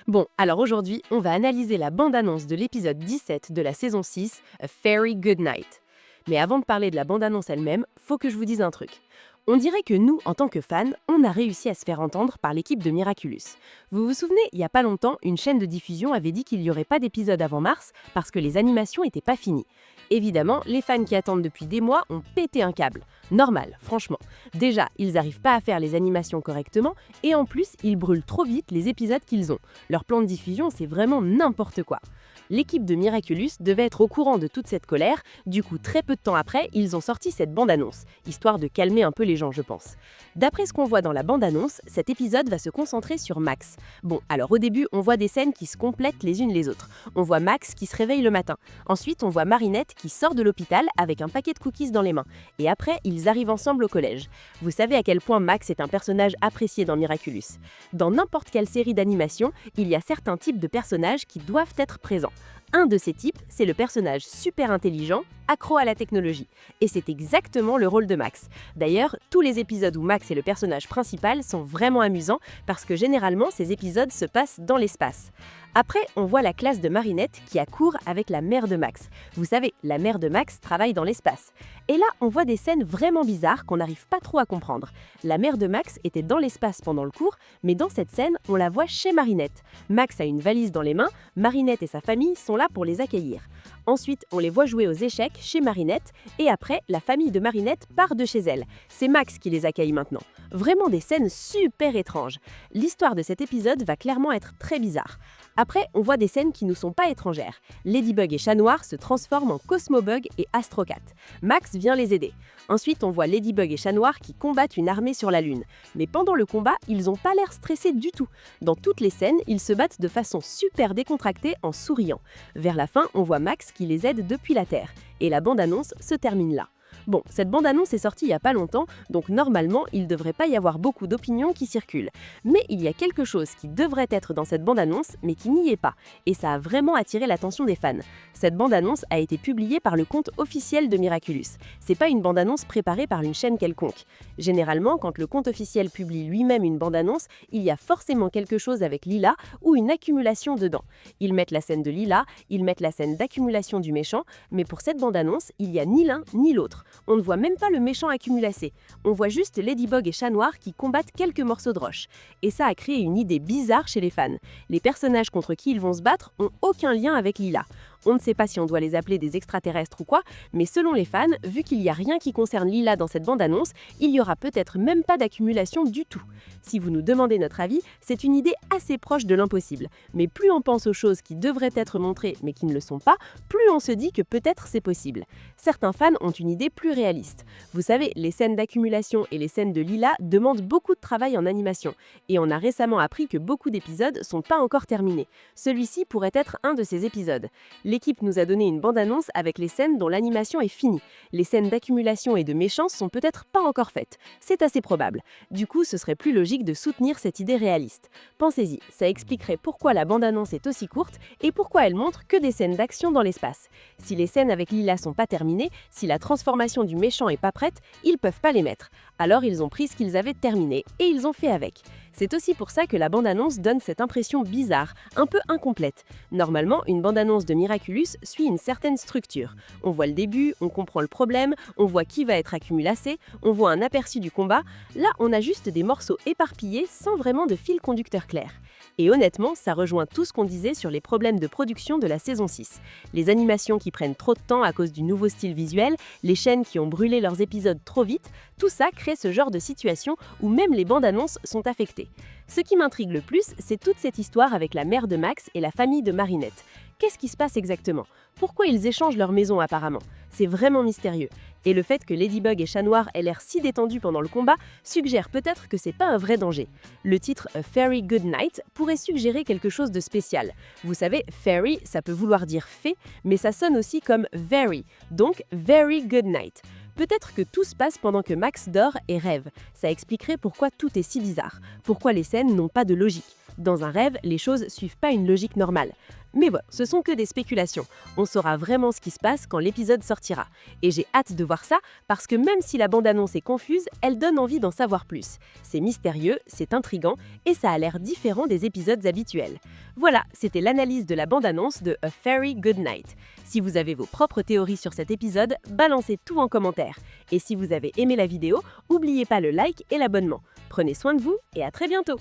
Bon, alors aujourd'hui, on va analyser la bande-annonce de l'épisode 17 de la saison 6, A Very Good Night. Mais avant de parler de la bande-annonce elle-même, faut que je vous dise un truc. On dirait que nous, en tant que fans, on a réussi à se faire entendre par l'équipe de Miraculous. Vous vous souvenez, il y a pas longtemps, une chaîne de diffusion avait dit qu'il n'y aurait pas d'épisode avant mars parce que les animations n'étaient pas finies. Évidemment, les fans qui attendent depuis des mois ont pété un câble. Normal, franchement. Déjà, ils n'arrivent pas à faire les animations correctement et en plus, ils brûlent trop vite les épisodes qu'ils ont. Leur plan de diffusion, c'est vraiment n'importe quoi. L'équipe de Miraculous devait être au courant de toute cette colère, du coup très peu de temps après, ils ont sorti cette bande-annonce, histoire de calmer un peu les gens je pense. D'après ce qu'on voit dans la bande-annonce, cet épisode va se concentrer sur Max. Bon, alors au début, on voit des scènes qui se complètent les unes les autres. On voit Max qui se réveille le matin. Ensuite, on voit Marinette qui sort de l'hôpital avec un paquet de cookies dans les mains. Et après, ils arrivent ensemble au collège. Vous savez à quel point Max est un personnage apprécié dans Miraculous. Dans n'importe quelle série d'animation, il y a certains types de personnages qui doivent être présents. Un de ces types, c'est le personnage super intelligent, accro à la technologie. Et c'est exactement le rôle de Max. D'ailleurs, tous les épisodes où Max est le personnage principal sont vraiment amusants parce que généralement, ces épisodes se passent dans l'espace. Après, on voit la classe de Marinette qui accourt avec la mère de Max. Vous savez, la mère de Max travaille dans l'espace. Et là, on voit des scènes vraiment bizarres qu'on n'arrive pas trop à comprendre. La mère de Max était dans l'espace pendant le cours, mais dans cette scène, on la voit chez Marinette. Max a une valise dans les mains, Marinette et sa famille sont là pour les accueillir. Ensuite, on les voit jouer aux échecs chez Marinette, et après, la famille de Marinette part de chez elle. C'est Max qui les accueille maintenant. Vraiment des scènes super étranges. L'histoire de cet épisode va clairement être très bizarre. Après, on voit des scènes qui nous sont pas étrangères. Ladybug et Chat Noir se transforment en Cosmobug et Astrocat. Max vient les aider. Ensuite, on voit Ladybug et Chat Noir qui combattent une armée sur la Lune. Mais pendant le combat, ils n'ont pas l'air stressés du tout. Dans toutes les scènes, ils se battent de façon super décontractée en souriant. Vers la fin, on voit Max qui les aide depuis la Terre. Et la bande-annonce se termine là. Bon, cette bande-annonce est sortie il y a pas longtemps, donc normalement, il ne devrait pas y avoir beaucoup d'opinions qui circulent. Mais il y a quelque chose qui devrait être dans cette bande-annonce, mais qui n'y est pas. Et ça a vraiment attiré l'attention des fans. Cette bande-annonce a été publiée par le compte officiel de Miraculous. C'est pas une bande-annonce préparée par une chaîne quelconque. Généralement, quand le compte officiel publie lui-même une bande-annonce, il y a forcément quelque chose avec Lila ou une accumulation dedans. Ils mettent la scène de Lila, ils mettent la scène d'accumulation du méchant, mais pour cette bande-annonce, il n'y a ni l'un ni l'autre. On ne voit même pas le méchant accumulacé. On voit juste Ladybug et Chat Noir qui combattent quelques morceaux de roche. Et ça a créé une idée bizarre chez les fans. Les personnages contre qui ils vont se battre ont aucun lien avec Lila. On ne sait pas si on doit les appeler des extraterrestres ou quoi, mais selon les fans, vu qu'il n'y a rien qui concerne Lila dans cette bande-annonce, il y aura peut-être même pas d'accumulation du tout. Si vous nous demandez notre avis, c'est une idée assez proche de l'impossible. Mais plus on pense aux choses qui devraient être montrées mais qui ne le sont pas, plus on se dit que peut-être c'est possible. Certains fans ont une idée plus réaliste. Vous savez, les scènes d'accumulation et les scènes de Lila demandent beaucoup de travail en animation. Et on a récemment appris que beaucoup d'épisodes sont pas encore terminés. Celui-ci pourrait être un de ces épisodes. L'équipe nous a donné une bande-annonce avec les scènes dont l'animation est finie. Les scènes d'accumulation et de méchance sont peut-être pas encore faites. C'est assez probable. Du coup, ce serait plus logique de soutenir cette idée réaliste. Pensez-y, ça expliquerait pourquoi la bande-annonce est aussi courte et pourquoi elle montre que des scènes d'action dans l'espace. Si les scènes avec Lila sont pas terminées, si la transformation du méchant est pas prête, ils peuvent pas les mettre. Alors ils ont pris ce qu'ils avaient terminé et ils ont fait avec. C'est aussi pour ça que la bande-annonce donne cette impression bizarre, un peu incomplète. Normalement, une bande-annonce de Miraculous suit une certaine structure. On voit le début, on comprend le problème, on voit qui va être accumulacé, on voit un aperçu du combat. Là, on a juste des morceaux éparpillés sans vraiment de fil conducteur clair. Et honnêtement, ça rejoint tout ce qu'on disait sur les problèmes de production de la saison 6. Les animations qui prennent trop de temps à cause du nouveau style visuel, les chaînes qui ont brûlé leurs épisodes trop vite, tout ça crée ce genre de situation où même les bandes annonces sont affectées. Ce qui m'intrigue le plus, c'est toute cette histoire avec la mère de Max et la famille de Marinette. Qu'est-ce qui se passe exactement? Pourquoi ils échangent leur maison apparemment? C'est vraiment mystérieux. Et le fait que Ladybug et Chat Noir aient l'air si détendus pendant le combat suggère peut-être que c'est pas un vrai danger. Le titre A Very Good Night pourrait suggérer quelque chose de spécial. Vous savez, fairy, ça peut vouloir dire fée, mais ça sonne aussi comme very, donc Very Good Night. Peut-être que tout se passe pendant que Max dort et rêve. Ça expliquerait pourquoi tout est si bizarre, pourquoi les scènes n'ont pas de logique. Dans un rêve, les choses suivent pas une logique normale. Mais voilà, ce sont que des spéculations. On saura vraiment ce qui se passe quand l'épisode sortira. Et j'ai hâte de voir ça parce que même si la bande-annonce est confuse, elle donne envie d'en savoir plus. C'est mystérieux, c'est intriguant et ça a l'air différent des épisodes habituels. Voilà, c'était l'analyse de la bande-annonce de A Very Good Night. Si vous avez vos propres théories sur cet épisode, balancez tout en commentaire. Et si vous avez aimé la vidéo, n'oubliez pas le like et l'abonnement. Prenez soin de vous et à très bientôt!